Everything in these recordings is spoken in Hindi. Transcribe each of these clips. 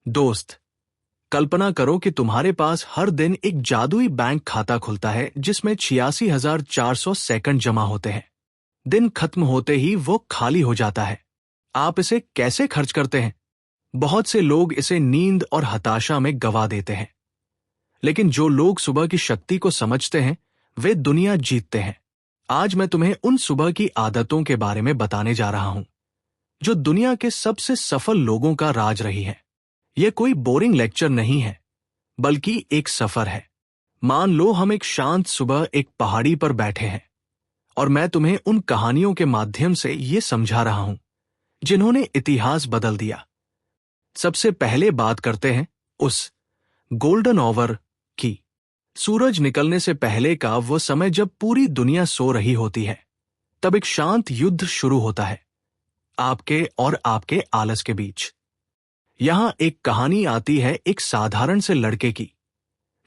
दोस्त, कल्पना करो कि तुम्हारे पास हर दिन एक जादुई बैंक खाता खुलता है जिसमें 86,400 सेकंड जमा होते हैं। दिन खत्म होते ही वो खाली हो जाता है। आप इसे कैसे खर्च करते हैं? बहुत से लोग इसे नींद और हताशा में गवा देते हैं। लेकिन जो लोग सुबह की शक्ति को समझते हैं, वे दुनिया जीतते हैं। आज मैं तुम्हें उन सुबह की आदतों के बारे में बताने जा रहा हूं जो दुनिया के सबसे सफल लोगों का राज रही है। यह कोई बोरिंग लेक्चर नहीं है, बल्कि एक सफर है। मान लो हम एक शांत सुबह एक पहाड़ी पर बैठे हैं और मैं तुम्हें उन कहानियों के माध्यम से ये समझा रहा हूं जिन्होंने इतिहास बदल दिया। सबसे पहले बात करते हैं उस गोल्डन ऑवर की। सूरज निकलने से पहले का वो समय जब पूरी दुनिया सो रही होती है, तब एक शांत युद्ध शुरू होता है आपके और आपके आलस के बीच। यहां एक कहानी आती है एक साधारण से लड़के की,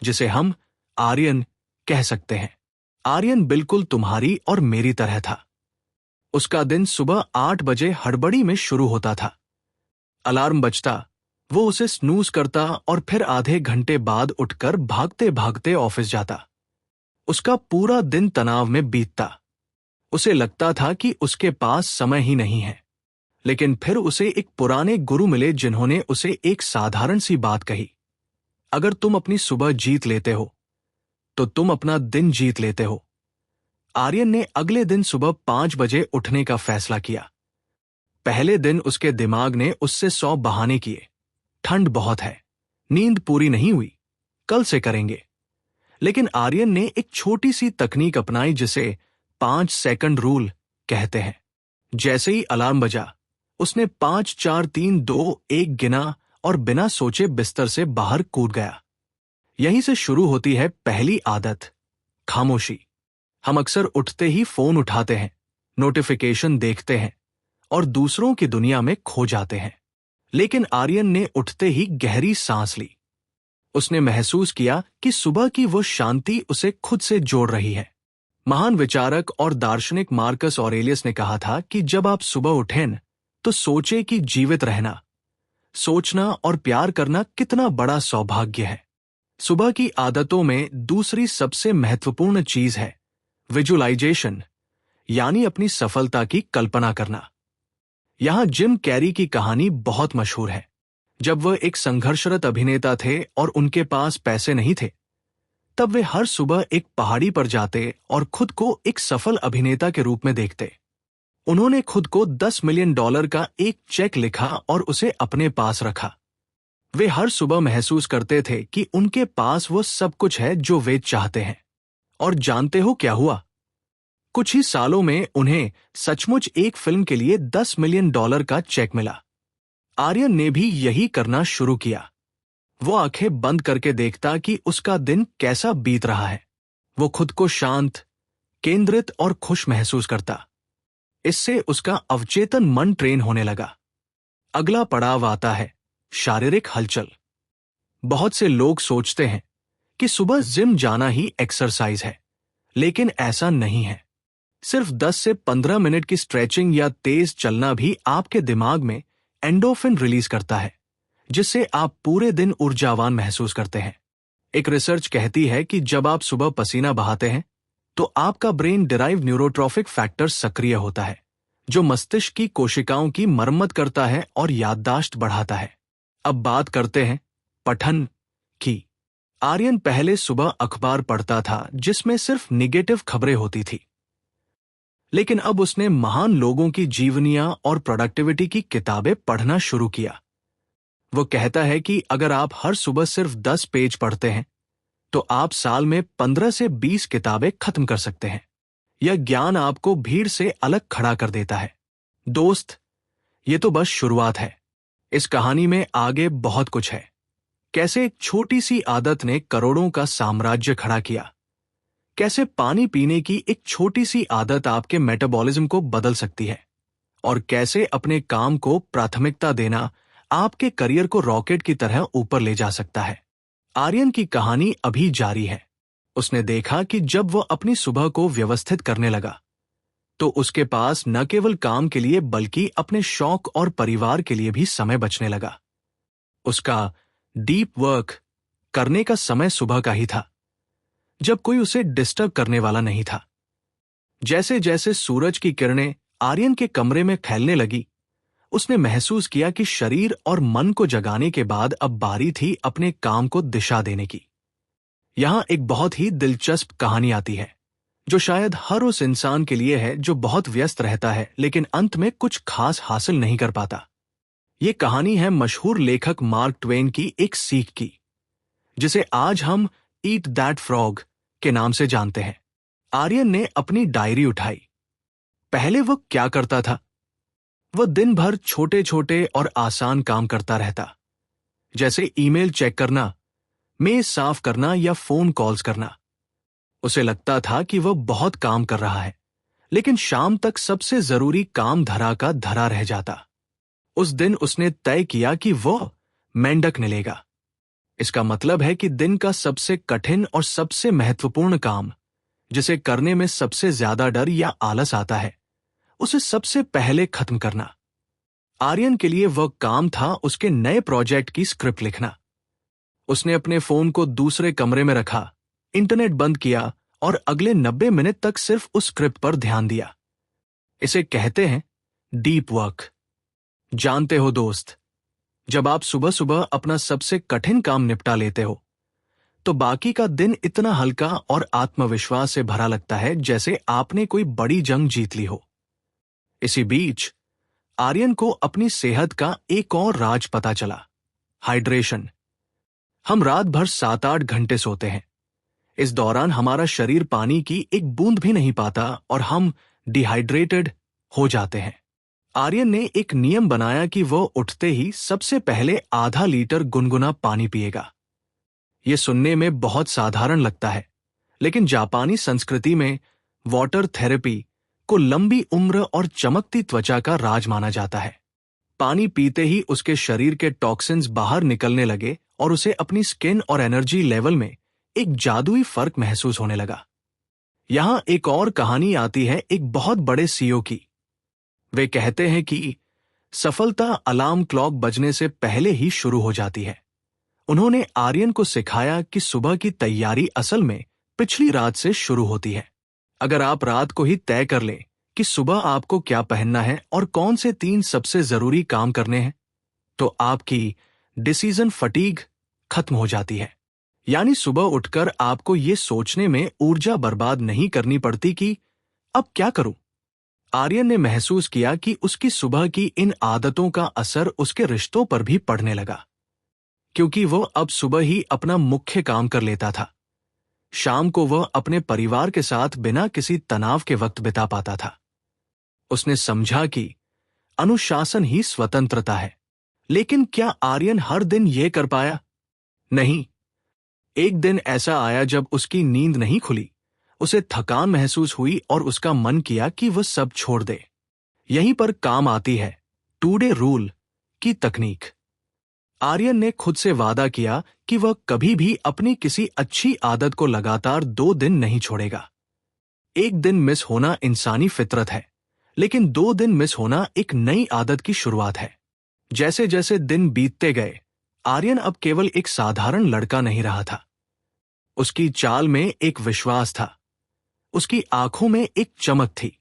जिसे हम आर्यन कह सकते हैं। आर्यन बिल्कुल तुम्हारी और मेरी तरह था। उसका दिन सुबह 8 बजे हड़बड़ी में शुरू होता था। अलार्म बजता, वो उसे स्नूज करता और फिर आधे घंटे बाद उठकर भागते भागते ऑफिस जाता। उसका पूरा दिन तनाव में बीतता। उसे लगता था कि उसके पास समय ही नहीं है। लेकिन फिर उसे एक पुराने गुरु मिले जिन्होंने उसे एक साधारण सी बात कही, अगर तुम अपनी सुबह जीत लेते हो तो तुम अपना दिन जीत लेते हो। आर्यन ने अगले दिन सुबह 5 बजे उठने का फैसला किया। पहले दिन उसके दिमाग ने उससे 100 बहाने किए। ठंड बहुत है, नींद पूरी नहीं हुई, कल से करेंगे। लेकिन आर्यन ने एक छोटी सी तकनीक अपनाई जिसे 5 सेकंड रूल कहते हैं। जैसे ही अलार्म बजा, उसने 5 4 3 2 1 गिना और बिना सोचे बिस्तर से बाहर कूद गया। यहीं से शुरू होती है पहली आदत, खामोशी। हम अक्सर उठते ही फोन उठाते हैं, नोटिफिकेशन देखते हैं और दूसरों की दुनिया में खो जाते हैं। लेकिन आर्यन ने उठते ही गहरी सांस ली। उसने महसूस किया कि सुबह की वो शांति उसे खुद से जोड़ रही है। महान विचारक और दार्शनिक मार्कस ऑरेलियस ने कहा था कि जब आप सुबह उठें तो सोचे कि जीवित रहना, सोचना और प्यार करना कितना बड़ा सौभाग्य है। सुबह की आदतों में दूसरी सबसे महत्वपूर्ण चीज है विजुअलाइजेशन, यानी अपनी सफलता की कल्पना करना। यहां जिम कैरी की कहानी बहुत मशहूर है। जब वह एक संघर्षरत अभिनेता थे और उनके पास पैसे नहीं थे, तब वे हर सुबह एक पहाड़ी पर जाते और खुद को एक सफल अभिनेता के रूप में देखते। उन्होंने खुद को $10 मिलियन का एक चेक लिखा और उसे अपने पास रखा। वे हर सुबह महसूस करते थे कि उनके पास वो सब कुछ है जो वे चाहते हैं। और जानते हो क्या हुआ? कुछ ही सालों में उन्हें सचमुच एक फिल्म के लिए $10 मिलियन का चेक मिला। आर्यन ने भी यही करना शुरू किया। वो आंखें बंद करके देखता कि उसका दिन कैसा बीत रहा है। वो खुद को शांत, केंद्रित और खुश महसूस करता। इससे उसका अवचेतन मन ट्रेन होने लगा। अगला पड़ाव आता है शारीरिक हलचल। बहुत से लोग सोचते हैं कि सुबह जिम जाना ही एक्सरसाइज है, लेकिन ऐसा नहीं है। सिर्फ 10 से 15 मिनट की स्ट्रेचिंग या तेज चलना भी आपके दिमाग में एंडोर्फिन रिलीज करता है, जिससे आप पूरे दिन ऊर्जावान महसूस करते हैं। एक रिसर्च कहती है कि जब आप सुबह पसीना बहाते हैं तो आपका ब्रेन डिराइव्ड न्यूरोट्रॉफिक फैक्टर सक्रिय होता है, जो मस्तिष्क की कोशिकाओं की मरम्मत करता है और याददाश्त बढ़ाता है। अब बात करते हैं पठन की। आर्यन पहले सुबह अखबार पढ़ता था जिसमें सिर्फ निगेटिव खबरें होती थी, लेकिन अब उसने महान लोगों की जीवनियां और प्रोडक्टिविटी की किताबें पढ़ना शुरू किया। वो कहता है कि अगर आप हर सुबह सिर्फ 10 पेज पढ़ते हैं तो आप साल में 15 से 20 किताबें खत्म कर सकते हैं। यह ज्ञान आपको भीड़ से अलग खड़ा कर देता है। दोस्त, ये तो बस शुरुआत है। इस कहानी में आगे बहुत कुछ है। कैसे एक छोटी सी आदत ने करोड़ों का साम्राज्य खड़ा किया, कैसे पानी पीने की एक छोटी सी आदत आपके मेटाबॉलिज्म को बदल सकती है, और कैसे अपने काम को प्राथमिकता देना आपके करियर को रॉकेट की तरह ऊपर ले जा सकता है। आर्यन की कहानी अभी जारी है। उसने देखा कि जब वह अपनी सुबह को व्यवस्थित करने लगा तो उसके पास न केवल काम के लिए बल्कि अपने शौक और परिवार के लिए भी समय बचने लगा। उसका डीप वर्क करने का समय सुबह का ही था, जब कोई उसे डिस्टर्ब करने वाला नहीं था। जैसे जैसे सूरज की किरणें आर्यन के कमरे में फैलने लगी, उसने महसूस किया कि शरीर और मन को जगाने के बाद अब बारी थी अपने काम को दिशा देने की। यहां एक बहुत ही दिलचस्प कहानी आती है, जो शायद हर उस इंसान के लिए है जो बहुत व्यस्त रहता है लेकिन अंत में कुछ खास हासिल नहीं कर पाता। ये कहानी है मशहूर लेखक मार्क ट्वेन की एक सीख की, जिसे आज हम ईट दैट फ्रॉग के नाम से जानते हैं। आर्यन ने अपनी डायरी उठाई। पहले वह क्या करता था? वह दिन भर छोटे छोटे और आसान काम करता रहता, जैसे ईमेल चेक करना, मेज साफ करना या फोन कॉल्स करना। उसे लगता था कि वह बहुत काम कर रहा है, लेकिन शाम तक सबसे जरूरी काम धरा का धरा रह जाता। उस दिन उसने तय किया कि वह मेंढक निलेगा। इसका मतलब है कि दिन का सबसे कठिन और सबसे महत्वपूर्ण काम, जिसे करने में सबसे ज्यादा डर या आलस आता है, उसे सबसे पहले खत्म करना। आर्यन के लिए वह काम था उसके नए प्रोजेक्ट की स्क्रिप्ट लिखना। उसने अपने फोन को दूसरे कमरे में रखा, इंटरनेट बंद किया और अगले 90 मिनट तक सिर्फ उस स्क्रिप्ट पर ध्यान दिया। इसे कहते हैं डीप वर्क। जानते हो दोस्त, जब आप सुबह सुबह अपना सबसे कठिन काम निपटा लेते हो, तो बाकी का दिन इतना हल्का और आत्मविश्वास से भरा लगता है जैसे आपने कोई बड़ी जंग जीत ली हो। इसी बीच आर्यन को अपनी सेहत का एक और राज पता चला, हाइड्रेशन। हम रात भर 7-8 घंटे सोते हैं। इस दौरान हमारा शरीर पानी की एक बूंद भी नहीं पाता और हम डिहाइड्रेटेड हो जाते हैं। आर्यन ने एक नियम बनाया कि वह उठते ही सबसे पहले आधा लीटर गुनगुना पानी पिएगा। यह सुनने में बहुत साधारण लगता है, लेकिन जापानी संस्कृति में वाटर थेरेपी को लंबी उम्र और चमकती त्वचा का राज माना जाता है। पानी पीते ही उसके शरीर के टॉक्सिन्स बाहर निकलने लगे और उसे अपनी स्किन और एनर्जी लेवल में एक जादुई फर्क महसूस होने लगा। यहां एक और कहानी आती है एक बहुत बड़े सीईओ की। वे कहते हैं कि सफलता अलार्म क्लॉक बजने से पहले ही शुरू हो जाती है। उन्होंने आर्यन को सिखाया कि सुबह की तैयारी असल में पिछली रात से शुरू होती है। अगर आप रात को ही तय कर लें कि सुबह आपको क्या पहनना है और कौन से 3 सबसे जरूरी काम करने हैं, तो आपकी डिसीजन फटीग खत्म हो जाती है। यानी सुबह उठकर आपको ये सोचने में ऊर्जा बर्बाद नहीं करनी पड़ती कि अब क्या करूं। आर्यन ने महसूस किया कि उसकी सुबह की इन आदतों का असर उसके रिश्तों पर भी पड़ने लगा, क्योंकि वह अब सुबह ही अपना मुख्य काम कर लेता था। शाम को वह अपने परिवार के साथ बिना किसी तनाव के वक्त बिता पाता था। उसने समझा कि अनुशासन ही स्वतंत्रता है। लेकिन क्या आर्यन हर दिन यह कर पाया? नहीं। एक दिन ऐसा आया जब उसकी नींद नहीं खुली, उसे थकान महसूस हुई और उसका मन किया कि वह सब छोड़ दे। यहीं पर काम आती है टू डे रूल की तकनीक। आर्यन ने खुद से वादा किया कि वह कभी भी अपनी किसी अच्छी आदत को लगातार 2 दिन नहीं छोड़ेगा। एक दिन मिस होना इंसानी फितरत है, लेकिन 2 दिन मिस होना एक नई आदत की शुरुआत है। जैसे जैसे दिन बीतते गए, आर्यन अब केवल एक साधारण लड़का नहीं रहा था। उसकी चाल में एक विश्वास था, उसकी आंखों में एक चमक थी।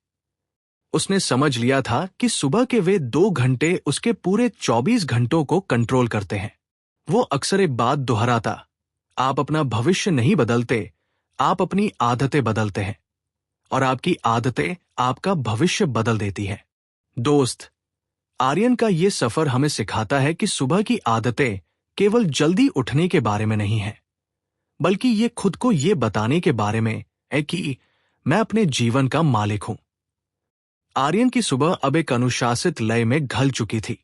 उसने समझ लिया था कि सुबह के वे 2 घंटे उसके पूरे 24 घंटों को कंट्रोल करते हैं। वो अक्सर एक बात दोहराता, आप अपना भविष्य नहीं बदलते, आप अपनी आदतें बदलते हैं, और आपकी आदतें आपका भविष्य बदल देती हैं। दोस्त, आर्यन का ये सफर हमें सिखाता है कि सुबह की आदतें केवल जल्दी उठने के बारे में नहीं है, बल्कि ये खुद को ये बताने के बारे में है कि मैं अपने जीवन का मालिक हूं। आर्यन की सुबह अब एक अनुशासित लय में घल चुकी थी,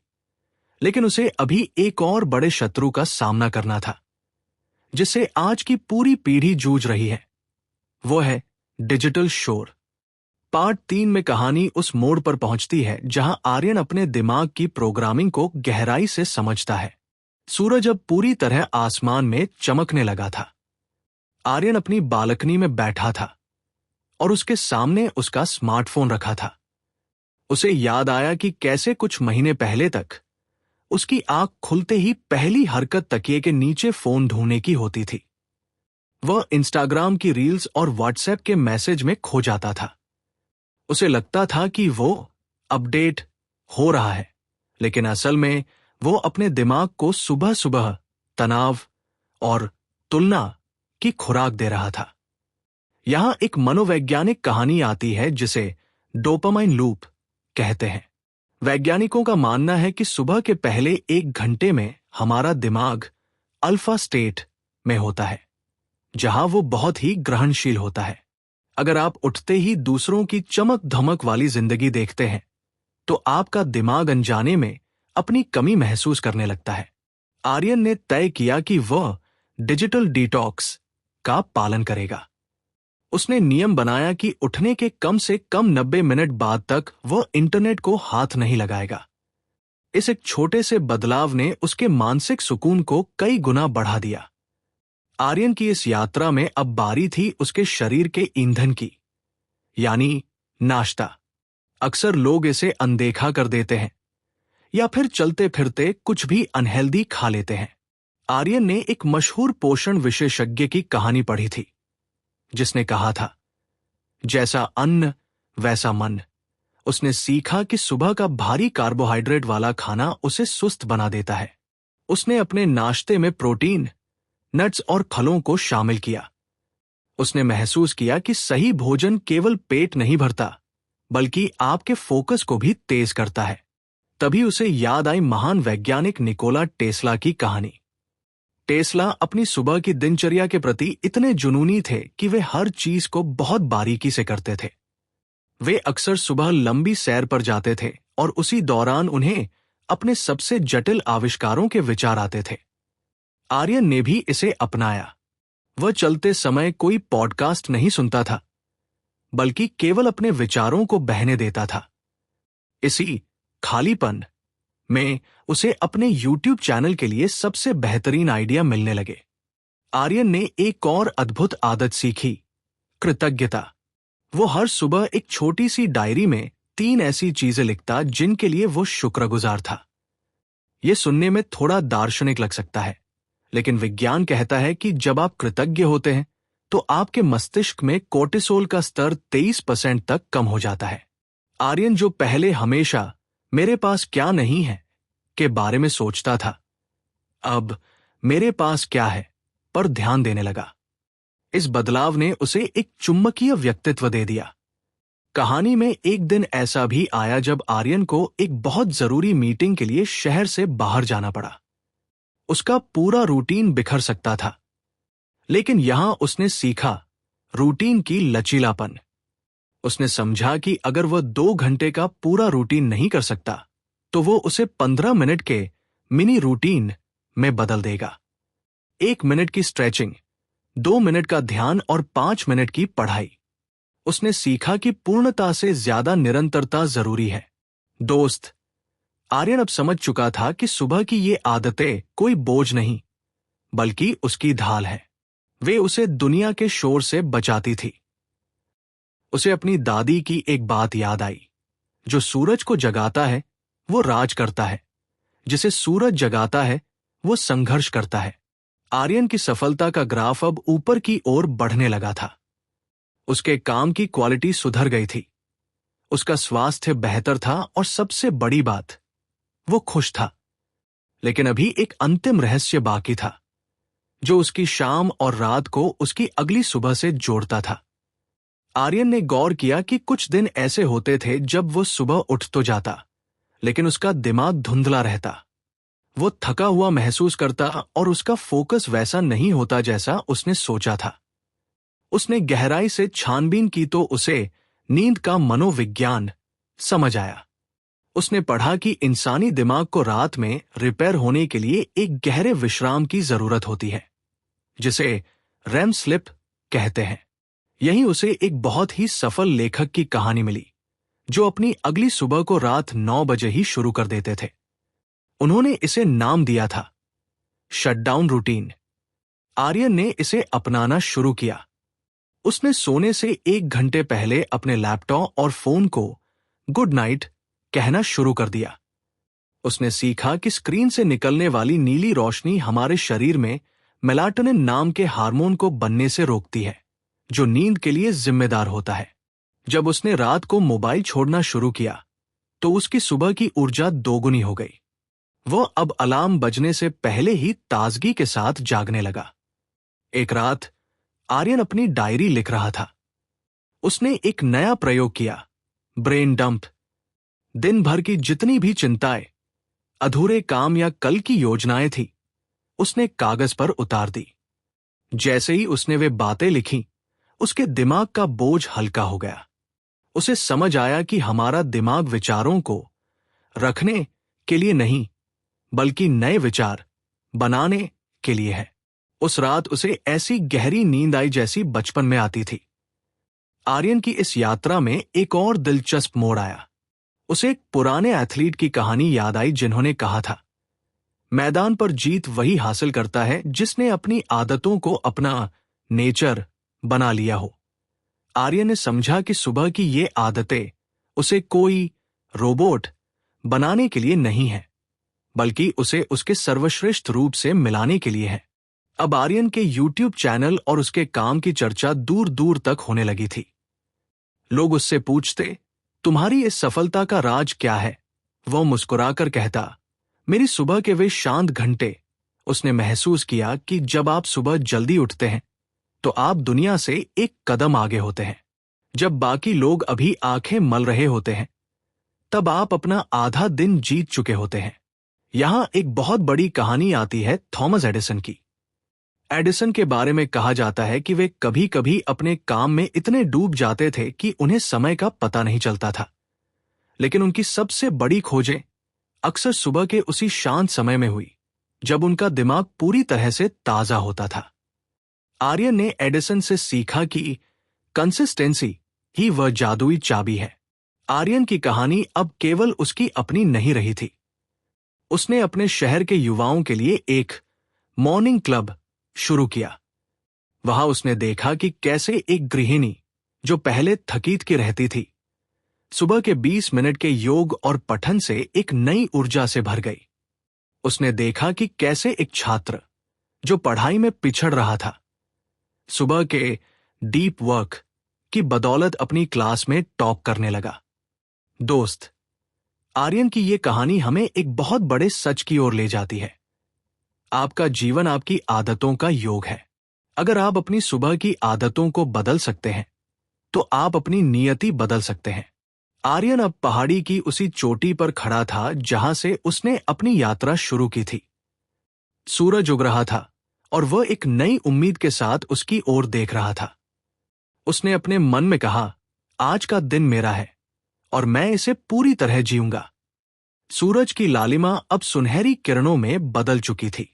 लेकिन उसे अभी एक और बड़े शत्रु का सामना करना था, जिससे आज की पूरी पीढ़ी जूझ रही है। वो है डिजिटल शोर। पार्ट 3 में कहानी उस मोड़ पर पहुंचती है जहां आर्यन अपने दिमाग की प्रोग्रामिंग को गहराई से समझता है। सूरज अब पूरी तरह आसमान में चमकने लगा था। आर्यन अपनी बालकनी में बैठा था और उसके सामने उसका स्मार्टफोन रखा था। उसे याद आया कि कैसे कुछ महीने पहले तक उसकी आंख खुलते ही पहली हरकत तकिए के नीचे फोन ढूंढने की होती थी। वह इंस्टाग्राम की रील्स और व्हाट्सएप के मैसेज में खो जाता था। उसे लगता था कि वो अपडेट हो रहा है, लेकिन असल में वो अपने दिमाग को सुबह सुबह तनाव और तुलना की खुराक दे रहा था। यहां एक मनोवैज्ञानिक कहानी आती है जिसे डोपामाइन लूप कहते हैं। वैज्ञानिकों का मानना है कि सुबह के पहले 1 घंटे में हमारा दिमाग अल्फा स्टेट में होता है, जहां वो बहुत ही ग्रहणशील होता है। अगर आप उठते ही दूसरों की चमक धमक वाली जिंदगी देखते हैं, तो आपका दिमाग अनजाने में अपनी कमी महसूस करने लगता है। आर्यन ने तय किया कि वह डिजिटल डिटॉक्स का पालन करेगा। उसने नियम बनाया कि उठने के कम से कम 90 मिनट बाद तक वह इंटरनेट को हाथ नहीं लगाएगा। इस एक छोटे से बदलाव ने उसके मानसिक सुकून को कई गुना बढ़ा दिया। आर्यन की इस यात्रा में अब बारी थी उसके शरीर के ईंधन की, यानी नाश्ता। अक्सर लोग इसे अनदेखा कर देते हैं या फिर चलते फिरते कुछ भी अनहेल्दी खा लेते हैं। आर्यन ने एक मशहूर पोषण विशेषज्ञ की कहानी पढ़ी थी, जिसने कहा था, जैसा अन्न वैसा मन। उसने सीखा कि सुबह का भारी कार्बोहाइड्रेट वाला खाना उसे सुस्त बना देता है। उसने अपने नाश्ते में प्रोटीन, नट्स और फलों को शामिल किया। उसने महसूस किया कि सही भोजन केवल पेट नहीं भरता, बल्कि आपके फोकस को भी तेज करता है। तभी उसे याद आई महान वैज्ञानिक निकोला टेस्ला की कहानी। टेस्ला अपनी सुबह की दिनचर्या के प्रति इतने जुनूनी थे कि वे हर चीज को बहुत बारीकी से करते थे। वे अक्सर सुबह लंबी सैर पर जाते थे और उसी दौरान उन्हें अपने सबसे जटिल आविष्कारों के विचार आते थे। आर्यन ने भी इसे अपनाया। वह चलते समय कोई पॉडकास्ट नहीं सुनता था, बल्कि केवल अपने विचारों को बहने देता था। इसी खालीपन में उसे अपने YouTube चैनल के लिए सबसे बेहतरीन आइडिया मिलने लगे। आर्यन ने एक और अद्भुत आदत सीखी, कृतज्ञता। वो हर सुबह एक छोटी सी डायरी में 3 ऐसी चीजें लिखता जिनके लिए वो शुक्रगुजार था। ये सुनने में थोड़ा दार्शनिक लग सकता है, लेकिन विज्ञान कहता है कि जब आप कृतज्ञ होते हैं तो आपके मस्तिष्क में कोर्टिसोल का स्तर 23% तक कम हो जाता है। आर्यन, जो पहले हमेशा मेरे पास क्या नहीं है के बारे में सोचता था, अब मेरे पास क्या है पर ध्यान देने लगा। इस बदलाव ने उसे एक चुंबकीय व्यक्तित्व दे दिया। कहानी में एक दिन ऐसा भी आया जब आर्यन को एक बहुत जरूरी मीटिंग के लिए शहर से बाहर जाना पड़ा। उसका पूरा रूटीन बिखर सकता था, लेकिन यहां उसने सीखा रूटीन की लचीलापन। उसने समझा कि अगर वह 2 घंटे का पूरा रूटीन नहीं कर सकता, तो वो उसे 15 मिनट के मिनी रूटीन में बदल देगा। 1 मिनट की स्ट्रेचिंग, 2 मिनट का ध्यान और 5 मिनट की पढ़ाई। उसने सीखा कि पूर्णता से ज्यादा निरंतरता जरूरी है। दोस्त, आर्यन अब समझ चुका था कि सुबह की ये आदतें कोई बोझ नहीं, बल्कि उसकी ढाल है। वे उसे दुनिया के शोर से बचाती थी। उसे अपनी दादी की एक बात याद आई, जो सूरज को जगाता है वो राज करता है, जिसे सूरज जगाता है वो संघर्ष करता है। आर्यन की सफलता का ग्राफ अब ऊपर की ओर बढ़ने लगा था। उसके काम की क्वालिटी सुधर गई थी, उसका स्वास्थ्य बेहतर था और सबसे बड़ी बात, वो खुश था। लेकिन अभी एक अंतिम रहस्य बाकी था, जो उसकी शाम और रात को उसकी अगली सुबह से जोड़ता था। आर्यन ने गौर किया कि कुछ दिन ऐसे होते थे जब वो सुबह उठ तो जाता, लेकिन उसका दिमाग धुंधला रहता। वो थका हुआ महसूस करता और उसका फोकस वैसा नहीं होता जैसा उसने सोचा था। उसने गहराई से छानबीन की तो उसे नींद का मनोविज्ञान समझ आया। उसने पढ़ा कि इंसानी दिमाग को रात में रिपेयर होने के लिए एक गहरे विश्राम की जरूरत होती है, जिसे रेम स्लिप कहते हैं। यहीं उसे एक बहुत ही सफल लेखक की कहानी मिली, जो अपनी अगली सुबह को रात 9 बजे ही शुरू कर देते थे। उन्होंने इसे नाम दिया था शटडाउन रूटीन। आर्यन ने इसे अपनाना शुरू किया। उसने सोने से 1 घंटे पहले अपने लैपटॉप और फोन को गुड नाइट कहना शुरू कर दिया। उसने सीखा कि स्क्रीन से निकलने वाली नीली रोशनी हमारे शरीर में मेलाटोनिन नाम के हार्मोन को बनने से रोकती है, जो नींद के लिए जिम्मेदार होता है। जब उसने रात को मोबाइल छोड़ना शुरू किया तो उसकी सुबह की ऊर्जा दोगुनी हो गई। वो अब अलार्म बजने से पहले ही ताजगी के साथ जागने लगा। एक रात आर्यन अपनी डायरी लिख रहा था। उसने एक नया प्रयोग किया, ब्रेन डंप। दिन भर की जितनी भी चिंताएं, अधूरे काम या कल की योजनाएं थी, उसने कागज पर उतार दी। जैसे ही उसने वे बातें लिखी, उसके दिमाग का बोझ हल्का हो गया। उसे समझ आया कि हमारा दिमाग विचारों को रखने के लिए नहीं, बल्कि नए विचार बनाने के लिए है। उस रात उसे ऐसी गहरी नींद आई जैसी बचपन में आती थी। आर्यन की इस यात्रा में एक और दिलचस्प मोड़ आया। उसे एक पुराने एथलीट की कहानी याद आई जिन्होंने कहा था, मैदान पर जीत वही हासिल करता है जिसने अपनी आदतों को अपना नेचर बना लिया हो। आर्यन ने समझा कि सुबह की ये आदतें उसे कोई रोबोट बनाने के लिए नहीं है, बल्कि उसे उसके सर्वश्रेष्ठ रूप से मिलाने के लिए है। अब आर्यन के YouTube चैनल और उसके काम की चर्चा दूर दूर तक होने लगी थी। लोग उससे पूछते, तुम्हारी इस सफलता का राज क्या है? वो मुस्कुराकर कहता, मेरी सुबह के वे शांत घंटे। उसने महसूस किया कि जब आप सुबह जल्दी उठते हैं तो आप दुनिया से एक कदम आगे होते हैं। जब बाकी लोग अभी आंखें मल रहे होते हैं, तब आप अपना आधा दिन जीत चुके होते हैं। यहां एक बहुत बड़ी कहानी आती है थॉमस एडिसन की। एडिसन के बारे में कहा जाता है कि वे कभी कभी अपने काम में इतने डूब जाते थे कि उन्हें समय का पता नहीं चलता था। लेकिन उनकी सबसे बड़ी खोजें अक्सर सुबह के उसी शांत समय में हुई, जब उनका दिमाग पूरी तरह से ताजा होता था। आर्यन ने एडिसन से सीखा कि कंसिस्टेंसी ही वह जादुई चाबी है। आर्यन की कहानी अब केवल उसकी अपनी नहीं रही थी। उसने अपने शहर के युवाओं के लिए एक मॉर्निंग क्लब शुरू किया। वहां उसने देखा कि कैसे एक गृहिणी जो पहले थकीत की रहती थी, सुबह के 20 मिनट के योग और पठन से एक नई ऊर्जा से भर गई। उसने देखा कि कैसे एक छात्र जो पढ़ाई में पिछड़ रहा था, सुबह के डीप वर्क की बदौलत अपनी क्लास में टॉप करने लगा। दोस्त, आर्यन की यह कहानी हमें एक बहुत बड़े सच की ओर ले जाती है। आपका जीवन आपकी आदतों का योग है। अगर आप अपनी सुबह की आदतों को बदल सकते हैं, तो आप अपनी नियति बदल सकते हैं। आर्यन अब पहाड़ी की उसी चोटी पर खड़ा था जहां से उसने अपनी यात्रा शुरू की थी। सूरज उग रहा था और वह एक नई उम्मीद के साथ उसकी ओर देख रहा था। उसने अपने मन में कहा, आज का दिन मेरा है और मैं इसे पूरी तरह जीऊंगा। सूरज की लालिमा अब सुनहरी किरणों में बदल चुकी थी।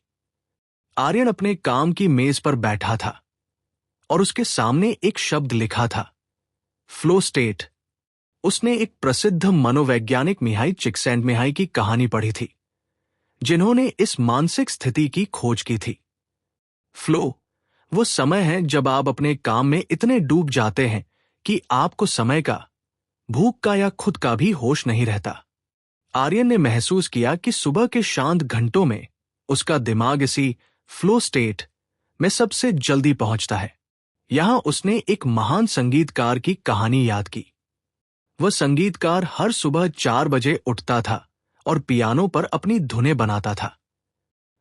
आर्यन अपने काम की मेज पर बैठा था और उसके सामने एक शब्द लिखा था, फ्लो स्टेट। उसने एक प्रसिद्ध मनोवैज्ञानिक मिहाई चिक्सैंटमिहाई की कहानी पढ़ी थी, जिन्होंने इस मानसिक स्थिति की खोज की थी। फ्लो वो समय है जब आप अपने काम में इतने डूब जाते हैं कि आपको समय का, भूख का या खुद का भी होश नहीं रहता। आर्यन ने महसूस किया कि सुबह के शांत घंटों में उसका दिमाग इसी फ्लो स्टेट में सबसे जल्दी पहुंचता है। यहां उसने एक महान संगीतकार की कहानी याद की। वह संगीतकार हर सुबह 4 बजे उठता था और पियानो पर अपनी धुनें बनाता था।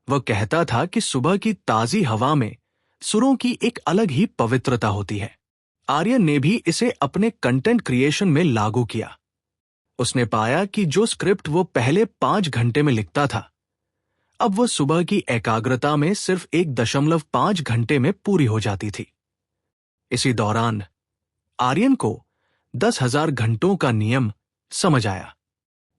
वह कहता था कि सुबह की ताजी हवा में सुरों की एक अलग ही पवित्रता होती है। आर्यन ने भी इसे अपने कंटेंट क्रिएशन में लागू किया। उसने पाया कि जो स्क्रिप्ट वो पहले 5 घंटे में लिखता था, अब वह सुबह की एकाग्रता में सिर्फ 1.5 घंटे में पूरी हो जाती थी। इसी दौरान आर्यन को 10,000 घंटों का नियम समझ आया।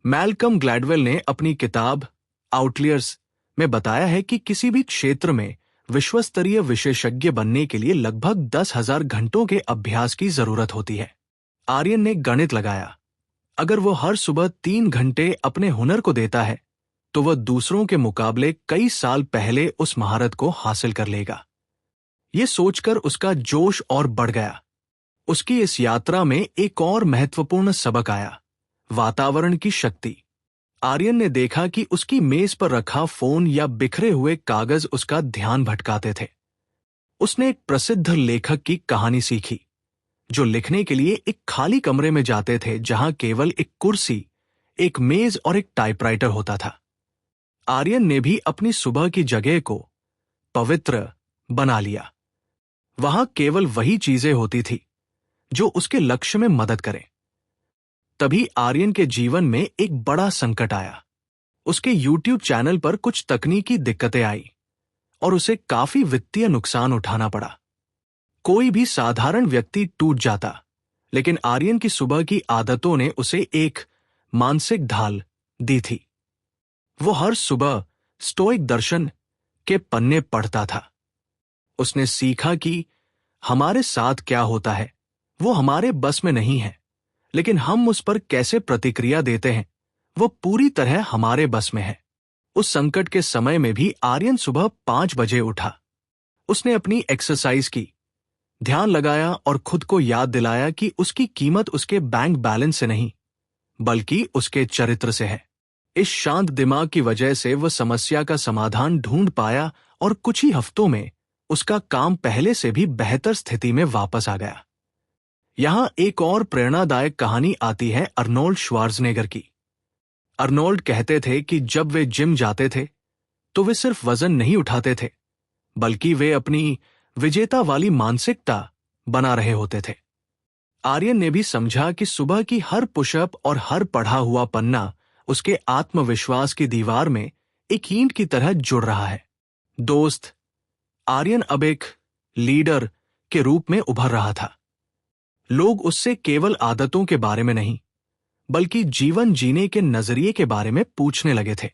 मैल्कम ग्लैडवेल ने अपनी किताब आउटलियर्स में बताया है कि किसी भी क्षेत्र में विश्वस्तरीय विशेषज्ञ बनने के लिए लगभग 10,000 घंटों के अभ्यास की जरूरत होती है। आर्यन ने गणित लगाया, अगर वो हर सुबह 3 घंटे अपने हुनर को देता है, तो वह दूसरों के मुकाबले कई साल पहले उस महारत को हासिल कर लेगा। ये सोचकर उसका जोश और बढ़ गया। उसकी इस यात्रा में एक और महत्वपूर्ण सबक आया, वातावरण की शक्ति। आर्यन ने देखा कि उसकी मेज पर रखा फोन या बिखरे हुए कागज उसका ध्यान भटकाते थे। उसने एक प्रसिद्ध लेखक की कहानी सीखी, जो लिखने के लिए एक खाली कमरे में जाते थे जहां केवल एक कुर्सी, एक मेज और एक टाइपराइटर होता था। आर्यन ने भी अपनी सुबह की जगह को पवित्र बना लिया। वहां केवल वही चीजें होती थी जो उसके लक्ष्य में मदद करें। तभी आर्यन के जीवन में एक बड़ा संकट आया। उसके YouTube चैनल पर कुछ तकनीकी दिक्कतें आई और उसे काफी वित्तीय नुकसान उठाना पड़ा। कोई भी साधारण व्यक्ति टूट जाता, लेकिन आर्यन की सुबह की आदतों ने उसे एक मानसिक ढाल दी थी। वो हर सुबह स्टोइक दर्शन के पन्ने पढ़ता था। उसने सीखा कि हमारे साथ क्या होता है वो हमारे बस में नहीं है, लेकिन हम उस पर कैसे प्रतिक्रिया देते हैं वो पूरी तरह हमारे बस में है। उस संकट के समय में भी आर्यन सुबह 5 बजे उठा। उसने अपनी एक्सरसाइज की, ध्यान लगाया और खुद को याद दिलाया कि उसकी कीमत उसके बैंक बैलेंस से नहीं, बल्कि उसके चरित्र से है। इस शांत दिमाग की वजह से वह समस्या का समाधान ढूंढ पाया और कुछ ही हफ्तों में उसका काम पहले से भी बेहतर स्थिति में वापस आ गया। यहां एक और प्रेरणादायक कहानी आती है अर्नोल्ड श्वार्ज़नेगर की। अर्नोल्ड कहते थे कि जब वे जिम जाते थे तो वे सिर्फ वजन नहीं उठाते थे, बल्कि वे अपनी विजेता वाली मानसिकता बना रहे होते थे। आर्यन ने भी समझा कि सुबह की हर पुशअप और हर पढ़ा हुआ पन्ना उसके आत्मविश्वास की दीवार में एक ईंट की तरह जुड़ रहा है। दोस्त, आर्यन अब एक लीडर के रूप में उभर रहा था। लोग उससे केवल आदतों के बारे में नहीं, बल्कि जीवन जीने के नजरिए के बारे में पूछने लगे थे।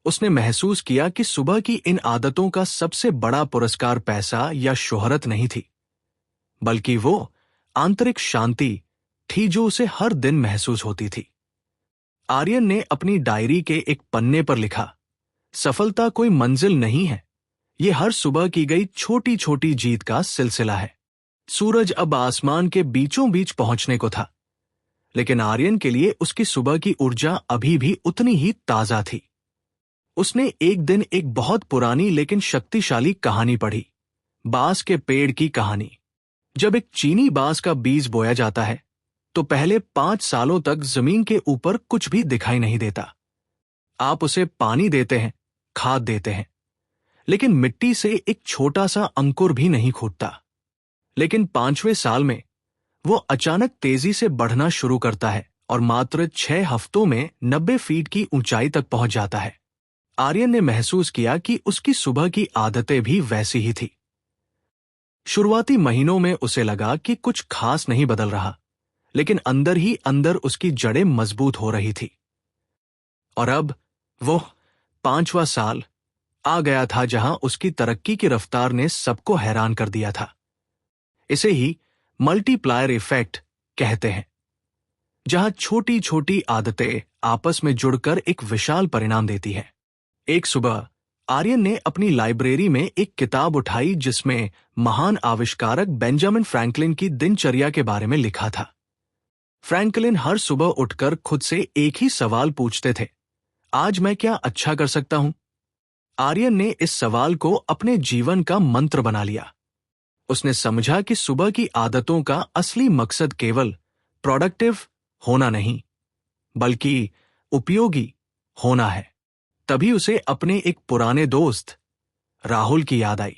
उसने महसूस किया कि सुबह की इन आदतों का सबसे बड़ा पुरस्कार पैसा या शोहरत नहीं थी, बल्कि वो आंतरिक शांति थी जो उसे हर दिन महसूस होती थी। आर्यन ने अपनी डायरी के एक पन्ने पर लिखा, सफलता कोई मंजिल नहीं है, ये हर सुबह की गई छोटी छोटी जीत का सिलसिला है। सूरज अब आसमान के बीचों बीच पहुंचने को था, लेकिन आर्यन के लिए उसकी सुबह की ऊर्जा अभी भी उतनी ही ताजा थी। उसने एक दिन एक बहुत पुरानी लेकिन शक्तिशाली कहानी पढ़ी, बांस के पेड़ की कहानी। जब एक चीनी बांस का बीज बोया जाता है तो पहले 5 सालों तक जमीन के ऊपर कुछ भी दिखाई नहीं देता। आप उसे पानी देते हैं, खाद देते हैं, लेकिन मिट्टी से एक छोटा सा अंकुर भी नहीं फूटता। लेकिन 5वें साल में वो अचानक तेजी से बढ़ना शुरू करता है और मात्र 6 हफ्तों में 90 फीट की ऊंचाई तक पहुंच जाता है। आर्यन ने महसूस किया कि उसकी सुबह की आदतें भी वैसी ही थी। शुरुआती महीनों में उसे लगा कि कुछ खास नहीं बदल रहा, लेकिन अंदर ही अंदर उसकी जड़ें मजबूत हो रही थी। और अब वो 5वां साल आ गया था जहां उसकी तरक्की की रफ्तार ने सबको हैरान कर दिया था। इसे ही मल्टीप्लायर इफेक्ट कहते हैं, जहां छोटी छोटी आदतें आपस में जुड़कर एक विशाल परिणाम देती है। एक सुबह आर्यन ने अपनी लाइब्रेरी में एक किताब उठाई जिसमें महान आविष्कारक बेंजामिन फ्रैंकलिन की दिनचर्या के बारे में लिखा था। फ्रैंकलिन हर सुबह उठकर खुद से एक ही सवाल पूछते थे, आज मैं क्या अच्छा कर सकता हूं? आर्यन ने इस सवाल को अपने जीवन का मंत्र बना लिया। उसने समझा कि सुबह की आदतों का असली मकसद केवल प्रोडक्टिव होना नहीं, बल्कि उपयोगी होना है। तभी उसे अपने एक पुराने दोस्त राहुल की याद आई।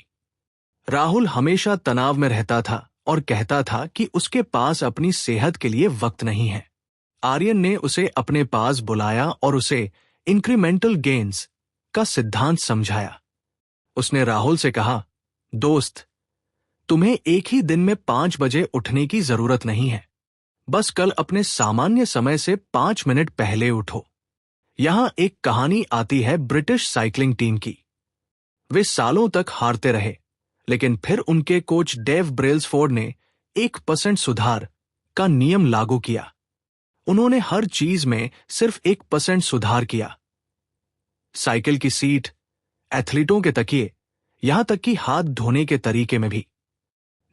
राहुल हमेशा तनाव में रहता था और कहता था कि उसके पास अपनी सेहत के लिए वक्त नहीं है। आर्यन ने उसे अपने पास बुलाया और उसे इंक्रीमेंटल गेन्स का सिद्धांत समझाया। उसने राहुल से कहा, दोस्त, तुम्हें एक ही दिन में 5 बजे उठने की जरूरत नहीं है, बस कल अपने सामान्य समय से 5 मिनट पहले उठो। यहां एक कहानी आती है ब्रिटिश साइकिलिंग टीम की। वे सालों तक हारते रहे, लेकिन फिर उनके कोच डेव ब्रेल्सफोर्ड ने 1% सुधार का नियम लागू किया। उन्होंने हर चीज में सिर्फ 1% सुधार किया, साइकिल की सीट, एथलीटों के तकिए, यहां तक कि हाथ धोने के तरीके में भी।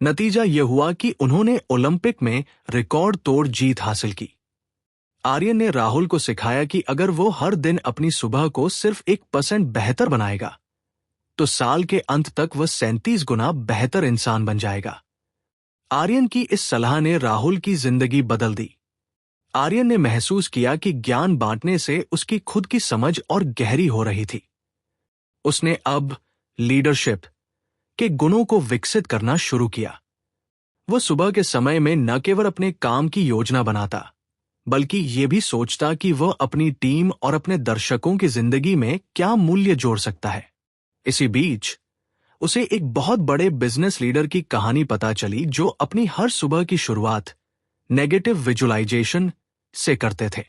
नतीजा यह हुआ कि उन्होंने ओलंपिक में रिकॉर्ड तोड़ जीत हासिल की। आर्यन ने राहुल को सिखाया कि अगर वो हर दिन अपनी सुबह को सिर्फ 1% बेहतर बनाएगा तो साल के अंत तक वह 37 गुना बेहतर इंसान बन जाएगा। आर्यन की इस सलाह ने राहुल की जिंदगी बदल दी। आर्यन ने महसूस किया कि ज्ञान बांटने से उसकी खुद की समझ और गहरी हो रही थी। उसने अब लीडरशिप के गुणों को विकसित करना शुरू किया। वो सुबह के समय में न केवल अपने काम की योजना बनाता बल्कि ये भी सोचता कि वह अपनी टीम और अपने दर्शकों की जिंदगी में क्या मूल्य जोड़ सकता है। इसी बीच उसे एक बहुत बड़े बिजनेस लीडर की कहानी पता चली जो अपनी हर सुबह की शुरुआत नेगेटिव विजुअलाइजेशन से करते थे।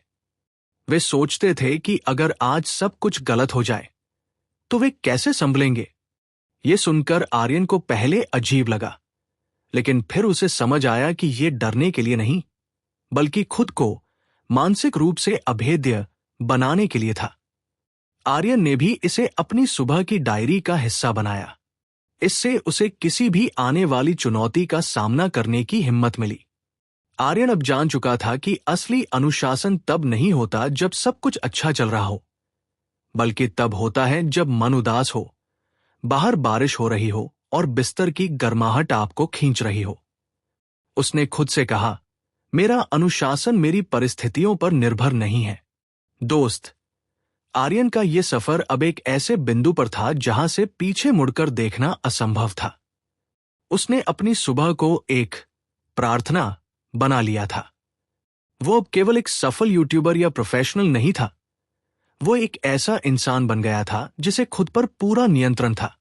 वे सोचते थे कि अगर आज सब कुछ गलत हो जाए तो वे कैसे संभलेंगे। ये सुनकर आर्यन को पहले अजीब लगा, लेकिन फिर उसे समझ आया कि ये डरने के लिए नहीं बल्कि खुद को मानसिक रूप से अभेद्य बनाने के लिए था। आर्यन ने भी इसे अपनी सुबह की डायरी का हिस्सा बनाया। इससे उसे किसी भी आने वाली चुनौती का सामना करने की हिम्मत मिली। आर्यन अब जान चुका था कि असली अनुशासन तब नहीं होता जब सब कुछ अच्छा चल रहा हो, बल्कि तब होता है जब मन उदास हो, बाहर बारिश हो रही हो और बिस्तर की गर्माहट आपको खींच रही हो। उसने खुद से कहा, मेरा अनुशासन मेरी परिस्थितियों पर निर्भर नहीं है। दोस्त, आर्यन का यह सफर अब एक ऐसे बिंदु पर था जहां से पीछे मुड़कर देखना असंभव था। उसने अपनी सुबह को एक प्रार्थना बना लिया था। वो अब केवल एक सफल यूट्यूबर या प्रोफेशनल नहीं था, वो एक ऐसा इंसान बन गया था जिसे खुद पर पूरा नियंत्रण था।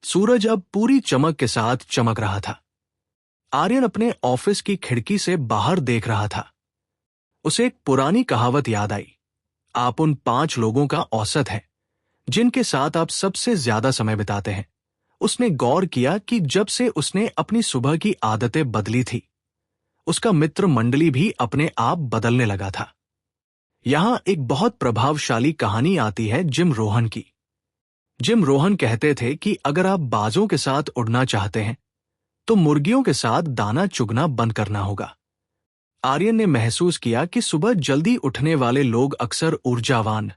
सूरज अब पूरी चमक के साथ चमक रहा था। आर्यन अपने ऑफिस की खिड़की से बाहर देख रहा था। उसे एक पुरानी कहावत याद आई, आप उन 5 लोगों का औसत है जिनके साथ आप सबसे ज्यादा समय बिताते हैं। उसने गौर किया कि जब से उसने अपनी सुबह की आदतें बदली थी, उसका मित्र मंडली भी अपने आप बदलने लगा था। यहां एक बहुत प्रभावशाली कहानी आती है जिम रोहन की। जिम रोहन कहते थे कि अगर आप बाजों के साथ उड़ना चाहते हैं तो मुर्गियों के साथ दाना चुगना बंद करना होगा। आर्यन ने महसूस किया कि सुबह जल्दी उठने वाले लोग अक्सर ऊर्जावान,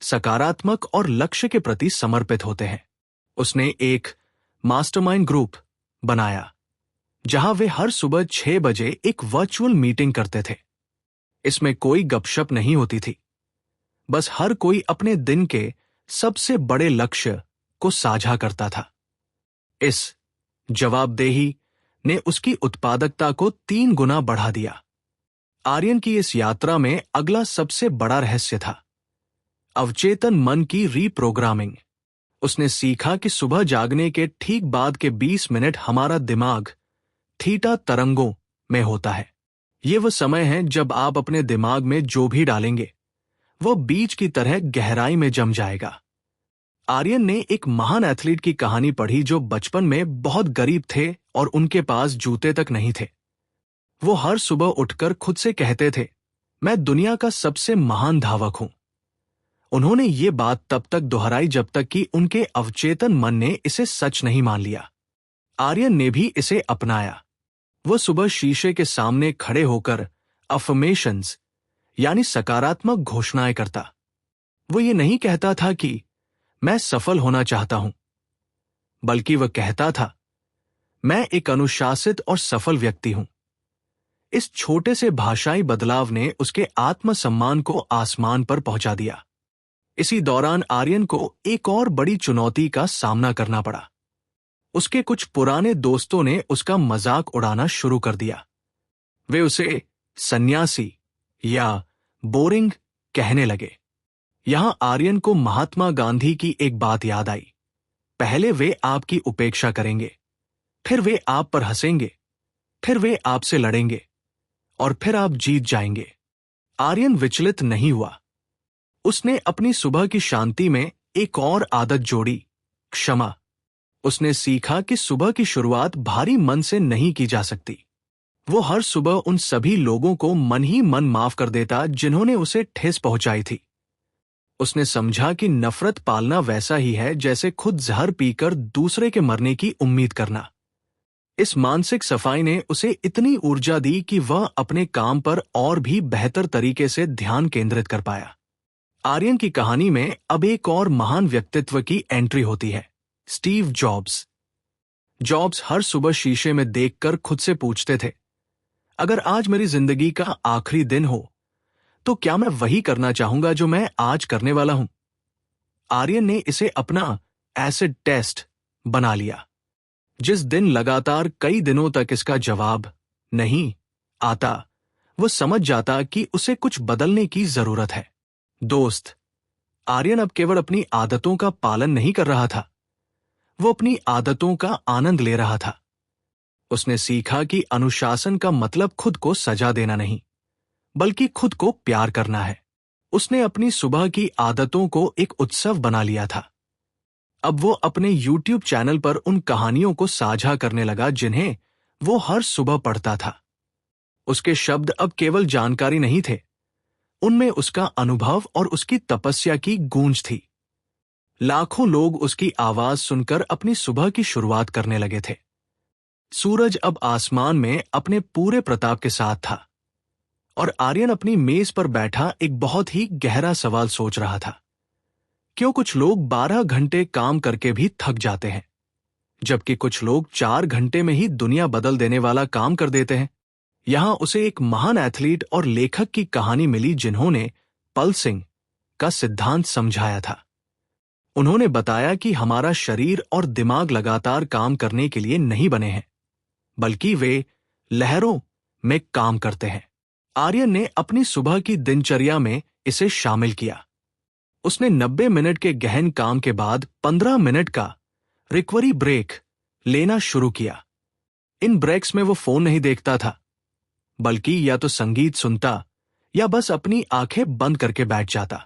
सकारात्मक और लक्ष्य के प्रति समर्पित होते हैं। उसने एक मास्टरमाइंड ग्रुप बनाया जहां वे हर सुबह 6 बजे एक वर्चुअल मीटिंग करते थे। इसमें कोई गपशप नहीं होती थी, बस हर कोई अपने दिन के सबसे बड़े लक्ष्य को साझा करता था। इस जवाबदेही ने उसकी उत्पादकता को 3 गुना बढ़ा दिया। आर्यन की इस यात्रा में अगला सबसे बड़ा रहस्य था अवचेतन मन की रीप्रोग्रामिंग। उसने सीखा कि सुबह जागने के ठीक बाद के 20 मिनट हमारा दिमाग थीटा तरंगों में होता है। ये वो समय है जब आप अपने दिमाग में जो भी डालेंगे वो बीज की तरह गहराई में जम जाएगा। आर्यन ने एक महान एथलीट की कहानी पढ़ी जो बचपन में बहुत गरीब थे और उनके पास जूते तक नहीं थे। वो हर सुबह उठकर खुद से कहते थे, मैं दुनिया का सबसे महान धावक हूं। उन्होंने ये बात तब तक दोहराई जब तक कि उनके अवचेतन मन ने इसे सच नहीं मान लिया। आर्यन ने भी इसे अपनाया। वो सुबह शीशे के सामने खड़े होकर अफर्मेशंस यानी सकारात्मक घोषणाएं करता। वो ये नहीं कहता था कि मैं सफल होना चाहता हूं, बल्कि वह कहता था, मैं एक अनुशासित और सफल व्यक्ति हूं। इस छोटे से भाषाई बदलाव ने उसके आत्मसम्मान को आसमान पर पहुंचा दिया। इसी दौरान आर्यन को एक और बड़ी चुनौती का सामना करना पड़ा। उसके कुछ पुराने दोस्तों ने उसका मजाक उड़ाना शुरू कर दिया। वे उसे सन्यासी या बोरिंग कहने लगे। यहां आर्यन को महात्मा गांधी की एक बात याद आई, पहले वे आपकी उपेक्षा करेंगे, फिर वे आप पर हंसेंगे, फिर वे आपसे लड़ेंगे और फिर आप जीत जाएंगे। आर्यन विचलित नहीं हुआ। उसने अपनी सुबह की शांति में एक और आदत जोड़ी, क्षमा। उसने सीखा कि सुबह की शुरुआत भारी मन से नहीं की जा सकती। वो हर सुबह उन सभी लोगों को मन ही मन माफ कर देता जिन्होंने उसे ठेस पहुंचाई थी। उसने समझा कि नफरत पालना वैसा ही है जैसे खुद जहर पीकर दूसरे के मरने की उम्मीद करना। इस मानसिक सफाई ने उसे इतनी ऊर्जा दी कि वह अपने काम पर और भी बेहतर तरीके से ध्यान केंद्रित कर पाया। आर्यन की कहानी में अब एक और महान व्यक्तित्व की एंट्री होती है, स्टीव जॉब्स। जॉब्स हर सुबह शीशे में देखकर खुद से पूछते थे, अगर आज मेरी जिंदगी का आखिरी दिन हो तो क्या मैं वही करना चाहूंगा जो मैं आज करने वाला हूं? आर्यन ने इसे अपना एसिड टेस्ट बना लिया। जिस दिन लगातार कई दिनों तक इसका जवाब नहीं आता, वो समझ जाता कि उसे कुछ बदलने की जरूरत है। दोस्त, आर्यन अब केवल अपनी आदतों का पालन नहीं कर रहा था, वो अपनी आदतों का आनंद ले रहा था। उसने सीखा कि अनुशासन का मतलब खुद को सजा देना नहीं, बल्कि खुद को प्यार करना है। उसने अपनी सुबह की आदतों को एक उत्सव बना लिया था। अब वो अपने YouTube चैनल पर उन कहानियों को साझा करने लगा जिन्हें वो हर सुबह पढ़ता था। उसके शब्द अब केवल जानकारी नहीं थे, उनमें उसका अनुभव और उसकी तपस्या की गूंज थी। लाखों लोग उसकी आवाज सुनकर अपनी सुबह की शुरुआत करने लगे थे। सूरज अब आसमान में अपने पूरे प्रताप के साथ था और आर्यन अपनी मेज पर बैठा एक बहुत ही गहरा सवाल सोच रहा था। क्यों कुछ लोग 12 घंटे काम करके भी थक जाते हैं, जबकि कुछ लोग 4 घंटे में ही दुनिया बदल देने वाला काम कर देते हैं? यहां उसे एक महान एथलीट और लेखक की कहानी मिली जिन्होंने पल्सिंग का सिद्धांत समझाया था। उन्होंने बताया कि हमारा शरीर और दिमाग लगातार काम करने के लिए नहीं बने हैं, बल्कि वे लहरों में काम करते हैं। आर्यन ने अपनी सुबह की दिनचर्या में इसे शामिल किया। उसने 90 मिनट के गहन काम के बाद 15 मिनट का रिकवरी ब्रेक लेना शुरू किया। इन ब्रेक्स में वो फोन नहीं देखता था, बल्कि या तो संगीत सुनता या बस अपनी आंखें बंद करके बैठ जाता।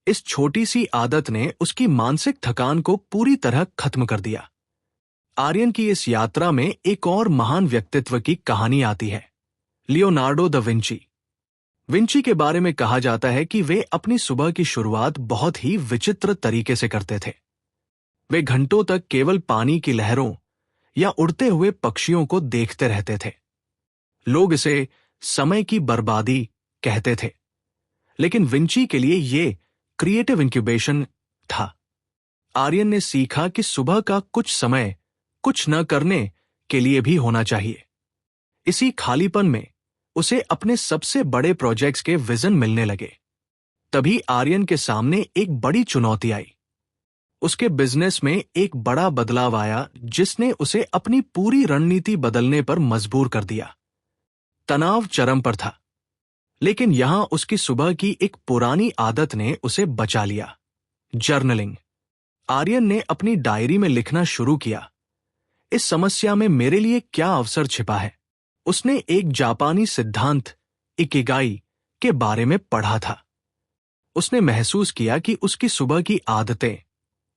इस छोटी सी आदत ने उसकी मानसिक थकान को पूरी तरह खत्म कर दिया। आर्यन की इस यात्रा में एक और महान व्यक्तित्व की कहानी आती है, लियोनार्डो दा विंची। विंची के बारे में कहा जाता है कि वे अपनी सुबह की शुरुआत बहुत ही विचित्र तरीके से करते थे। वे घंटों तक केवल पानी की लहरों या उड़ते हुए पक्षियों को देखते रहते थे। लोग इसे समय की बर्बादी कहते थे, लेकिन विंची के लिए ये क्रिएटिव इंक्यूबेशन था। आर्यन ने सीखा कि सुबह का कुछ समय कुछ न करने के लिए भी होना चाहिए। इसी खालीपन में उसे अपने सबसे बड़े प्रोजेक्ट्स के विजन मिलने लगे। तभी आर्यन के सामने एक बड़ी चुनौती आई। उसके बिजनेस में एक बड़ा बदलाव आया जिसने उसे अपनी पूरी रणनीति बदलने पर मजबूर कर दिया। तनाव चरम पर था, लेकिन यहां उसकी सुबह की एक पुरानी आदत ने उसे बचा लिया, जर्नलिंग। आर्यन ने अपनी डायरी में लिखना शुरू किया, इस समस्या में मेरे लिए क्या अवसर छिपा है। उसने एक जापानी सिद्धांत इकिगाई के बारे में पढ़ा था। उसने महसूस किया कि उसकी सुबह की आदतें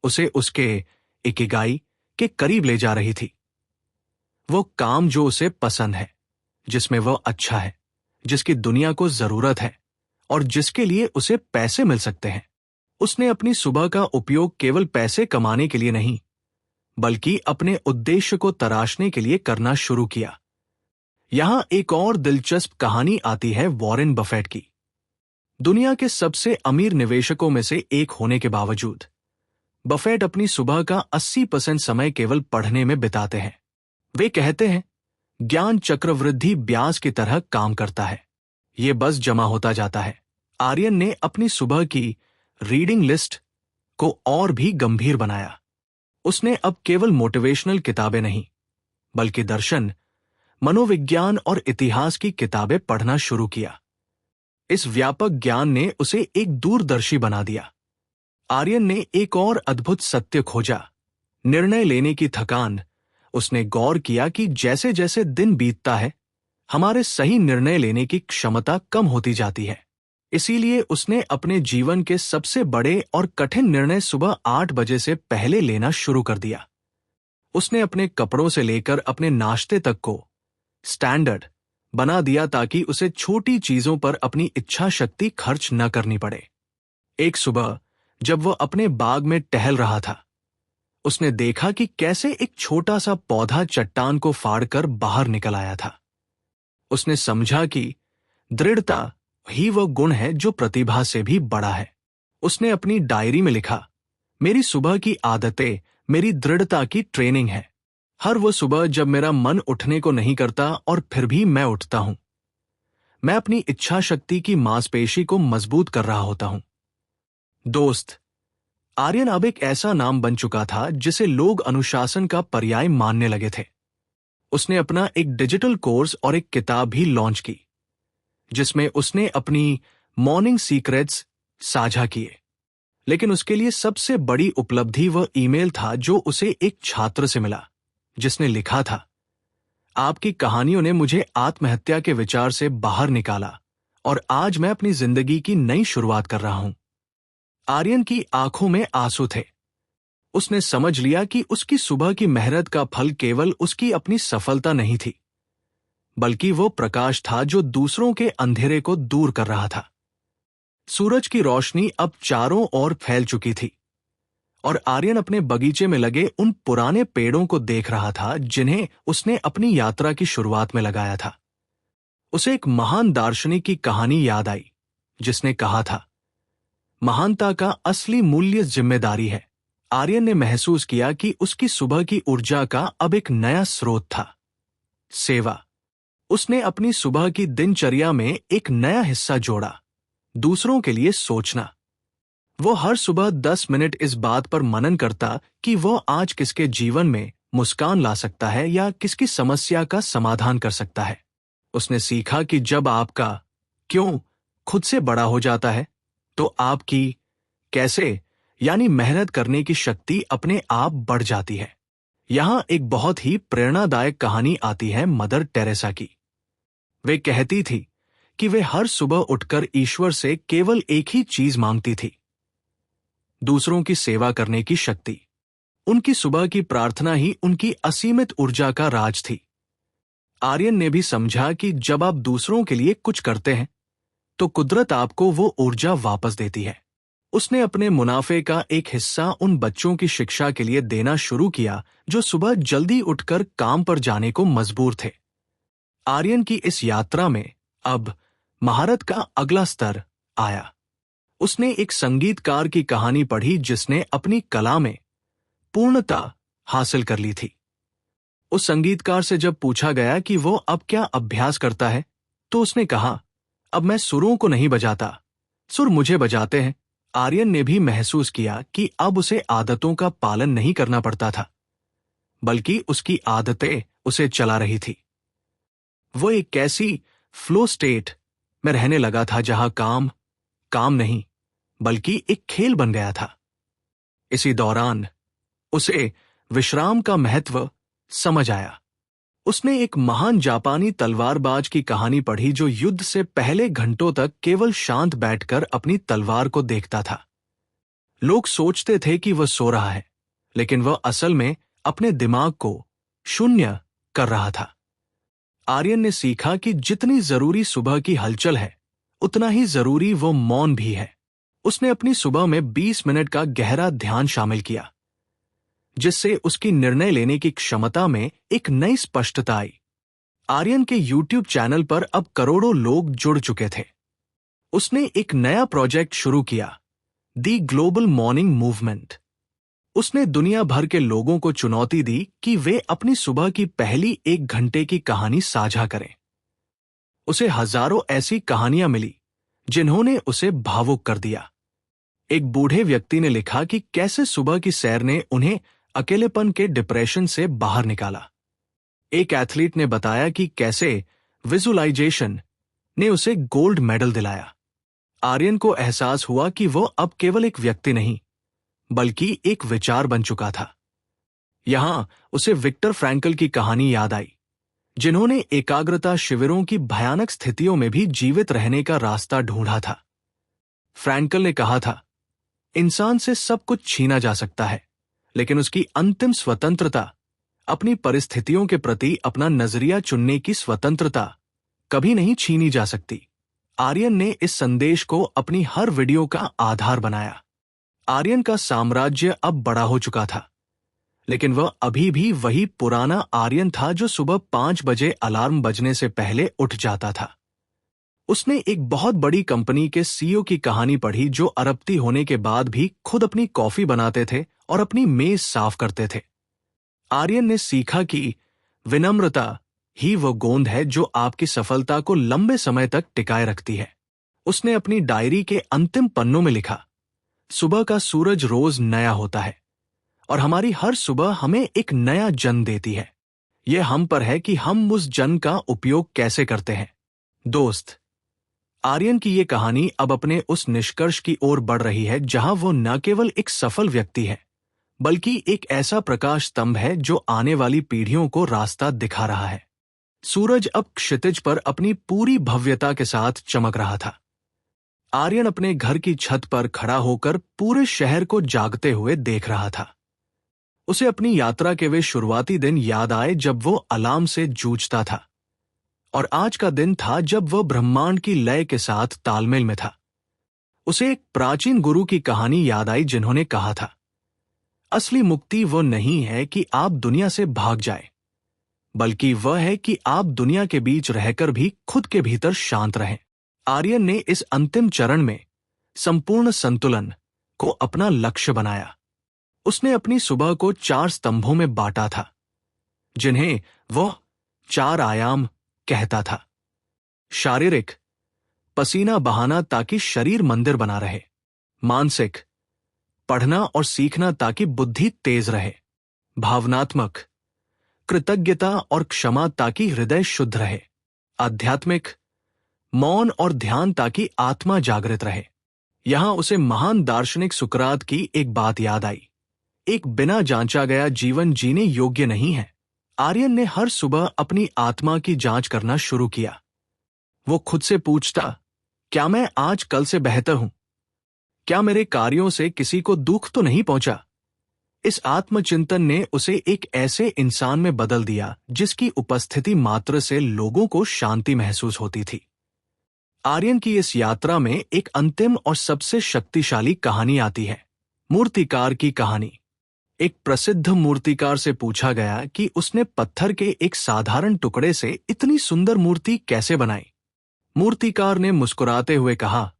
उसे उसके इकिगाई के करीब ले जा रही थी। वो काम जो उसे पसंद है, जिसमें वह अच्छा है, जिसकी दुनिया को जरूरत है और जिसके लिए उसे पैसे मिल सकते हैं। उसने अपनी सुबह का उपयोग केवल पैसे कमाने के लिए नहीं, बल्कि अपने उद्देश्य को तराशने के लिए करना शुरू किया। यहां एक और दिलचस्प कहानी आती है वॉरेन बफेट की। दुनिया के सबसे अमीर निवेशकों में से एक होने के बावजूद बफेट अपनी सुबह का 80% समय केवल पढ़ने में बिताते हैं। वे कहते हैं, ज्ञान चक्रवृद्धि ब्याज की तरह काम करता है, ये बस जमा होता जाता है। आर्यन ने अपनी सुबह की रीडिंग लिस्ट को और भी गंभीर बनाया। उसने अब केवल मोटिवेशनल किताबें नहीं, बल्कि दर्शन, मनोविज्ञान और इतिहास की किताबें पढ़ना शुरू किया। इस व्यापक ज्ञान ने उसे एक दूरदर्शी बना दिया। आर्यन ने एक और अद्भुत सत्य खोजा, निर्णय लेने की थकान। उसने गौर किया कि जैसे जैसे दिन बीतता है, हमारे सही निर्णय लेने की क्षमता कम होती जाती है। इसीलिए उसने अपने जीवन के सबसे बड़े और कठिन निर्णय सुबह 8 बजे से पहले लेना शुरू कर दिया। उसने अपने कपड़ों से लेकर अपने नाश्ते तक को स्टैंडर्ड बना दिया ताकि उसे छोटी चीजों पर अपनी इच्छा शक्ति खर्च न करनी पड़े। एक सुबह जब वह अपने बाग में टहल रहा था, उसने देखा कि कैसे एक छोटा सा पौधा चट्टान को फाड़कर बाहर निकल आया था। उसने समझा कि दृढ़ता ही वह गुण है जो प्रतिभा से भी बड़ा है। उसने अपनी डायरी में लिखा, मेरी सुबह की आदतें मेरी दृढ़ता की ट्रेनिंग है। हर वो सुबह जब मेरा मन उठने को नहीं करता और फिर भी मैं उठता हूं, मैं अपनी इच्छा शक्ति की मांसपेशी को मजबूत कर रहा होता हूं। दोस्त, आर्यन अब एक ऐसा नाम बन चुका था जिसे लोग अनुशासन का पर्याय मानने लगे थे। उसने अपना एक डिजिटल कोर्स और एक किताब भी लॉन्च की, जिसमें उसने अपनी मॉर्निंग सीक्रेट्स साझा किए। लेकिन उसके लिए सबसे बड़ी उपलब्धि वह ईमेल था जो उसे एक छात्र से मिला, जिसने लिखा था, आपकी कहानियों ने मुझे आत्महत्या के विचार से बाहर निकाला और आज मैं अपनी जिंदगी की नई शुरुआत कर रहा हूं। आर्यन की आंखों में आंसू थे। उसने समझ लिया कि उसकी सुबह की मेहनत का फल केवल उसकी अपनी सफलता नहीं थी, बल्कि वो प्रकाश था जो दूसरों के अंधेरे को दूर कर रहा था। सूरज की रोशनी अब चारों ओर फैल चुकी थी और आर्यन अपने बगीचे में लगे उन पुराने पेड़ों को देख रहा था जिन्हें उसने अपनी यात्रा की शुरुआत में लगाया था। उसे एक महान दार्शनिक की कहानी याद आई, जिसने कहा था, महानता का असली मूल्य जिम्मेदारी है। आर्यन ने महसूस किया कि उसकी सुबह की ऊर्जा का अब एक नया स्रोत था, सेवा। उसने अपनी सुबह की दिनचर्या में एक नया हिस्सा जोड़ा, दूसरों के लिए सोचना। वो हर सुबह 10 मिनट इस बात पर मनन करता कि वो आज किसके जीवन में मुस्कान ला सकता है या किसकी समस्या का समाधान कर सकता है। उसने सीखा कि जब आपका क्यों खुद से बड़ा हो जाता है, तो आपकी कैसे यानी मेहनत करने की शक्ति अपने आप बढ़ जाती है। यहां एक बहुत ही प्रेरणादायक कहानी आती है मदर टेरेसा की। वे कहती थी कि वे हर सुबह उठकर ईश्वर से केवल एक ही चीज मांगती थी, दूसरों की सेवा करने की शक्ति। उनकी सुबह की प्रार्थना ही उनकी असीमित ऊर्जा का राज थी। आर्यन ने भी समझा कि जब आप दूसरों के लिए कुछ करते हैं, तो कुदरत आपको वो ऊर्जा वापस देती है। उसने अपने मुनाफे का एक हिस्सा उन बच्चों की शिक्षा के लिए देना शुरू किया जो सुबह जल्दी उठकर काम पर जाने को मजबूर थे। आर्यन की इस यात्रा में अब महारत का अगला स्तर आया। उसने एक संगीतकार की कहानी पढ़ी जिसने अपनी कला में पूर्णता हासिल कर ली थी। उस संगीतकार से जब पूछा गया कि वो अब क्या अभ्यास करता है, तो उसने कहा, अब मैं सुरों को नहीं बजाता, सुर मुझे बजाते हैं। आर्यन ने भी महसूस किया कि अब उसे आदतों का पालन नहीं करना पड़ता था, बल्कि उसकी आदतें उसे चला रही थी। वो एक ऐसी फ्लो स्टेट में रहने लगा था जहां काम काम नहीं बल्कि एक खेल बन गया था। इसी दौरान उसे विश्राम का महत्व समझ आया। उसने एक महान जापानी तलवारबाज की कहानी पढ़ी जो युद्ध से पहले घंटों तक केवल शांत बैठकर अपनी तलवार को देखता था। लोग सोचते थे कि वह सो रहा है, लेकिन वह असल में अपने दिमाग को शून्य कर रहा था। आर्यन ने सीखा कि जितनी जरूरी सुबह की हलचल है, उतना ही जरूरी वो मौन भी है। उसने अपनी सुबह में 20 मिनट का गहरा ध्यान शामिल किया, जिससे उसकी निर्णय लेने की क्षमता में एक नई स्पष्टता आई। आर्यन के YouTube चैनल पर अब करोड़ों लोग जुड़ चुके थे। उसने एक नया प्रोजेक्ट शुरू किया, दी ग्लोबल मॉर्निंग मूवमेंट। उसने दुनिया भर के लोगों को चुनौती दी कि वे अपनी सुबह की पहली 1 घंटे की कहानी साझा करें। उसे हजारों ऐसी कहानियां मिली जिन्होंने उसे भावुक कर दिया। एक बूढ़े व्यक्ति ने लिखा कि कैसे सुबह की सैर ने उन्हें अकेलेपन के डिप्रेशन से बाहर निकाला। एक एथलीट ने बताया कि कैसे विजुअलाइजेशन ने उसे गोल्ड मेडल दिलाया। आर्यन को एहसास हुआ कि वो अब केवल एक व्यक्ति नहीं, बल्कि एक विचार बन चुका था। यहां उसे विक्टर फ्रैंकल की कहानी याद आई, जिन्होंने एकाग्रता शिविरों की भयानक स्थितियों में भी जीवित रहने का रास्ता ढूंढा था। फ्रैंकल ने कहा था, इंसान से सब कुछ छीना जा सकता है, लेकिन उसकी अंतिम स्वतंत्रता, अपनी परिस्थितियों के प्रति अपना नजरिया चुनने की स्वतंत्रता, कभी नहीं छीनी जा सकती। आर्यन ने इस संदेश को अपनी हर वीडियो का आधार बनाया। आर्यन का साम्राज्य अब बड़ा हो चुका था। लेकिन वह अभी भी वही पुराना आर्यन था जो सुबह 5 बजे अलार्म बजने से पहले उठ जाता था। उसने एक बहुत बड़ी कंपनी के सीईओ की कहानी पढ़ी जो अरबपति होने के बाद भी खुद अपनी कॉफी बनाते थे और अपनी मेज साफ करते थे। आर्यन ने सीखा कि विनम्रता ही वो गोंद है जो आपकी सफलता को लंबे समय तक टिकाए रखती है। उसने अपनी डायरी के अंतिम पन्नों में लिखा, सुबह का सूरज रोज नया होता है और हमारी हर सुबह हमें एक नया जन्म देती है। यह हम पर है कि हम उस जन्म का उपयोग कैसे करते हैं। दोस्त, आर्यन की ये कहानी अब अपने उस निष्कर्ष की ओर बढ़ रही है जहां वो न केवल एक सफल व्यक्ति है, बल्कि एक ऐसा प्रकाश स्तंभ है जो आने वाली पीढ़ियों को रास्ता दिखा रहा है। सूरज अब क्षितिज पर अपनी पूरी भव्यता के साथ चमक रहा था। आर्यन अपने घर की छत पर खड़ा होकर पूरे शहर को जागते हुए देख रहा था। उसे अपनी यात्रा के वे शुरुआती दिन याद आए जब वो अलार्म से जूझता था, और आज का दिन था जब वह ब्रह्मांड की लय के साथ तालमेल में था। उसे एक प्राचीन गुरु की कहानी याद आई जिन्होंने कहा था, असली मुक्ति वो नहीं है कि आप दुनिया से भाग जाए, बल्कि वह है कि आप दुनिया के बीच रहकर भी खुद के भीतर शांत रहें। आर्यन ने इस अंतिम चरण में संपूर्ण संतुलन को अपना लक्ष्य बनाया। उसने अपनी सुबह को 4 स्तंभों में बांटा था, जिन्हें वह 4 आयाम कहता था। शारीरिक, पसीना बहाना ताकि शरीर मंदिर बना रहे। मानसिक, पढ़ना और सीखना ताकि बुद्धि तेज रहे। भावनात्मक, कृतज्ञता और क्षमा ताकि हृदय शुद्ध रहे। आध्यात्मिक, मौन और ध्यान ताकि आत्मा जागृत रहे। यहां उसे महान दार्शनिक सुकरात की एक बात याद आई, एक बिना जांचा गया जीवन जीने योग्य नहीं है। आर्यन ने हर सुबह अपनी आत्मा की जांच करना शुरू किया। वो खुद से पूछता, क्या मैं आज कल से बेहतर हूं? क्या मेरे कार्यों से किसी को दुख तो नहीं पहुंचा? इस आत्मचिंतन ने उसे एक ऐसे इंसान में बदल दिया जिसकी उपस्थिति मात्र से लोगों को शांति महसूस होती थी। आर्यन की इस यात्रा में एक अंतिम और सबसे शक्तिशाली कहानी आती है, मूर्तिकार की कहानी। एक प्रसिद्ध मूर्तिकार से पूछा गया कि उसने पत्थर के एक साधारण टुकड़े से इतनी सुंदर मूर्ति कैसे बनाई। मूर्तिकार ने मुस्कुराते हुए कहा,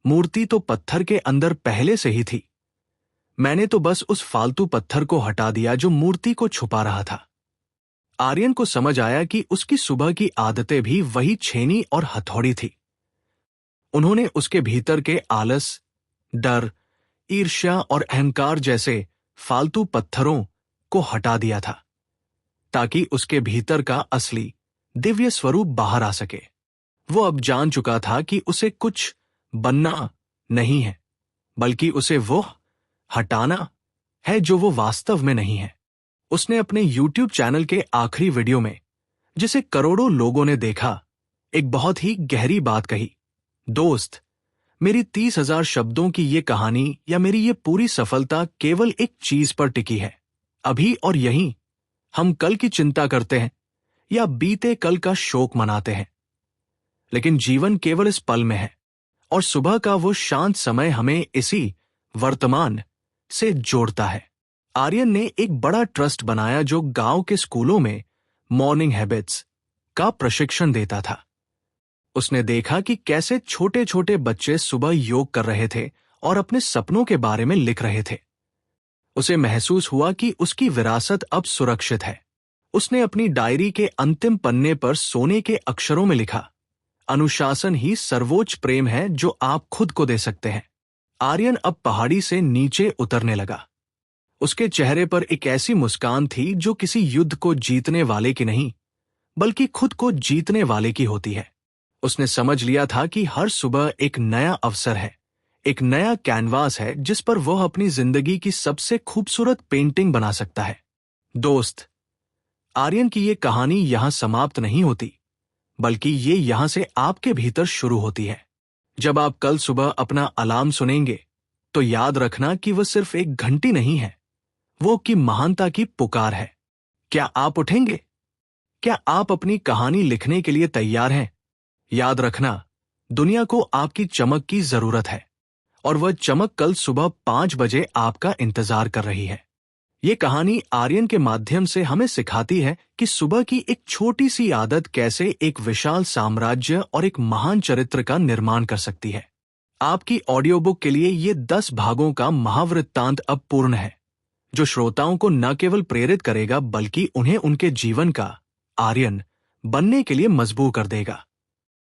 मूर्ति तो पत्थर के अंदर पहले से ही थी। मैंने तो बस उस फालतू पत्थर को हटा दिया जो मूर्ति को छुपा रहा था। आर्यन को समझ आया कि उसकी सुबह की आदतें भी वही छेनी और हथौड़ी थी। उन्होंने उसके भीतर के आलस, डर, ईर्ष्या और अहंकार जैसे फालतू पत्थरों को हटा दिया था, ताकि उसके भीतर का असली दिव्य स्वरूप बाहर आ सके। वो अब जान चुका था कि उसे कुछ बनना नहीं है, बल्कि उसे वो हटाना है जो वो वास्तव में नहीं है। उसने अपने YouTube चैनल के आखिरी वीडियो में, जिसे करोड़ों लोगों ने देखा, एक बहुत ही गहरी बात कही, दोस्त, मेरी 30,000 शब्दों की ये कहानी या मेरी ये पूरी सफलता केवल एक चीज पर टिकी है, अभी और यहीं। हम कल की चिंता करते हैं या बीते कल का शोक मनाते हैं, लेकिन जीवन केवल इस पल में है, और सुबह का वो शांत समय हमें इसी वर्तमान से जोड़ता है। आर्यन ने एक बड़ा ट्रस्ट बनाया जो गांव के स्कूलों में मॉर्निंग हैबिट्स का प्रशिक्षण देता था। उसने देखा कि कैसे छोटे छोटे बच्चे सुबह योग कर रहे थे और अपने सपनों के बारे में लिख रहे थे। उसे महसूस हुआ कि उसकी विरासत अब सुरक्षित है। उसने अपनी डायरी के अंतिम पन्ने पर सोने के अक्षरों में लिखा, अनुशासन ही सर्वोच्च प्रेम है जो आप खुद को दे सकते हैं। आर्यन अब पहाड़ी से नीचे उतरने लगा। उसके चेहरे पर एक ऐसी मुस्कान थी जो किसी युद्ध को जीतने वाले की नहीं, बल्कि खुद को जीतने वाले की होती है। उसने समझ लिया था कि हर सुबह एक नया अवसर है, एक नया कैनवास है जिस पर वह अपनी जिंदगी की सबसे खूबसूरत पेंटिंग बना सकता है। दोस्त, आर्यन की ये कहानी यहां समाप्त नहीं होती, बल्कि ये यहां से आपके भीतर शुरू होती है। जब आप कल सुबह अपना अलार्म सुनेंगे, तो याद रखना कि वह सिर्फ एक घंटी नहीं है, वो की महानता की पुकार है। क्या आप उठेंगे? क्या आप अपनी कहानी लिखने के लिए तैयार हैं? याद रखना, दुनिया को आपकी चमक की जरूरत है, और वह चमक कल सुबह 5 बजे आपका इंतजार कर रही है। ये कहानी आर्यन के माध्यम से हमें सिखाती है कि सुबह की एक छोटी सी आदत कैसे एक विशाल साम्राज्य और एक महान चरित्र का निर्माण कर सकती है। आपकी ऑडियो बुक के लिए ये 10 भागों का महावृत्तांत अब पूर्ण है, जो श्रोताओं को न केवल प्रेरित करेगा बल्कि उन्हें उनके जीवन का आर्यन बनने के लिए मजबूर कर देगा।